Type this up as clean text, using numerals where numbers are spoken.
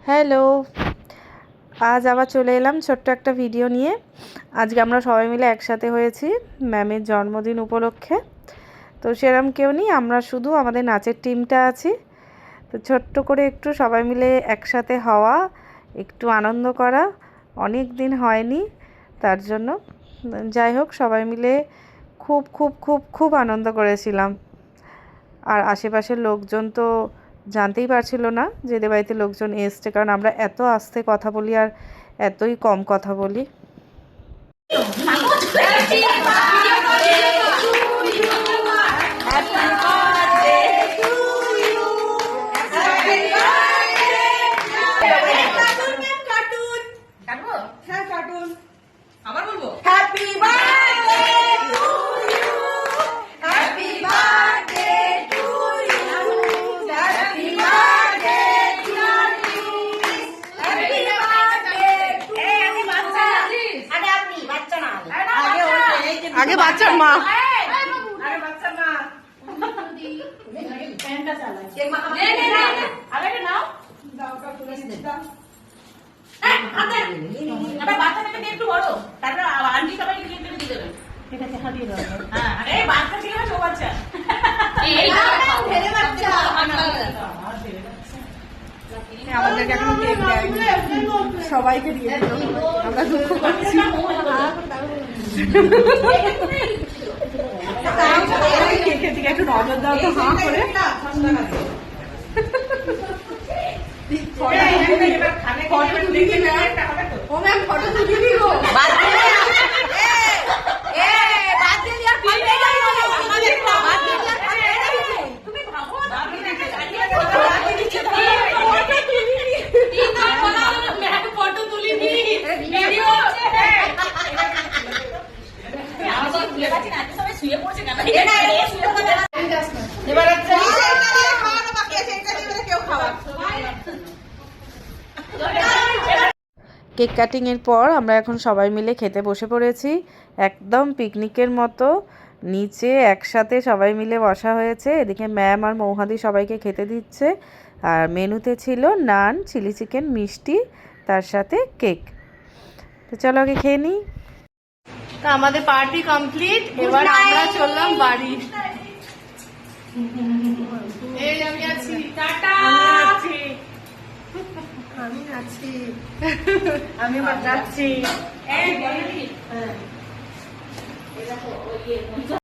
Hello, আজ আবার চলে এলাম ছোট্ট একটা ভিডিও নিয়ে। আজকে আমরা সবাই মিলে একসাথে হয়েছি ম্যামের জন্মদিন উপলক্ষে। তো সেরকম কেউ নেই, আমরা শুধু আমাদের নাচের টিমটা আছি। তো ছোট্ট করে একটু সবাই মিলে একসাথে হওয়া, একটু আনন্দ করা, অনেক দিন হয়নি, তার জন্য যাই হোক সবাই মিলে খুব খুব খুব খুব আনন্দ করেছিলাম। আর আশেপাশের লোকজন তো জানতেই পারছিল না যে এদের বাড়িতে লোকজন এসছে, কারণ আমরা এত আস্তে কথা বলি আর এতই কম কথা বলি। আগে বাচ্চার মা, আমাদেরকে এখনো কেক দেয়নি, সবাইকে দিয়ে দিল, আমরা দুঃখ পাচ্ছি। কেকের দিকে একটু নজর দাও তো, হাঁ করে। ও ম্যাম ফটো তুলি দিল। কেক কাটিংয়ের পর আমরা এখন সবাই মিলে খেতে বসে পড়েছি, একদম পিকনিকের মতো। নিচে একসাথে সবাই মিলে বসা হয়েছে, এদিকে ম্যাম আর মৌহাদি সবাইকে খেতে দিচ্ছে। আর মেনুতে ছিল নান, চিলি চিকেন, মিষ্টি, তার সাথে কেক। তো চলো আগে খেয়ে নিই। তো আমাদের পার্টি কমপ্লিট, এবার আমরা চললাম বাড়ি। এই আমি আছি, টাটা। আমি আছি, আমি আবার যাচ্ছি।